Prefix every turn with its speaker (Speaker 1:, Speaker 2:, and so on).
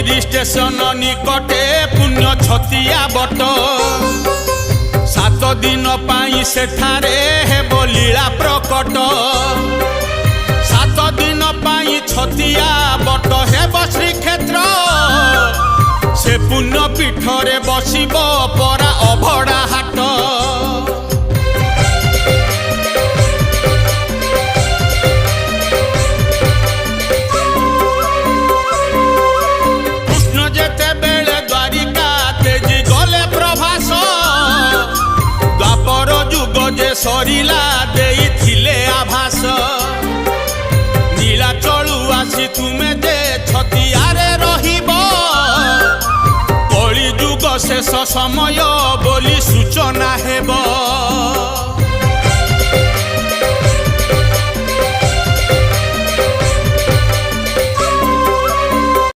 Speaker 1: गिरी station निकटे पुण्य छतिया बट 7 दिन पाई सेठारे हेब लीला प्रकट 7 दिन पाई छतिया बट हेब श्रीक्षेत्र से पुण्य पीठरे बसिब परा अभड़ा हाट कृष्ण जेते बेले द्वारिका तेजी गले प्रभास द्वापर जुग जे सरिला देइथिले आभास नीलाचलू आसी तुमे जे छतियारे रहिब कली जुग शेष समय बोली सूचना हेब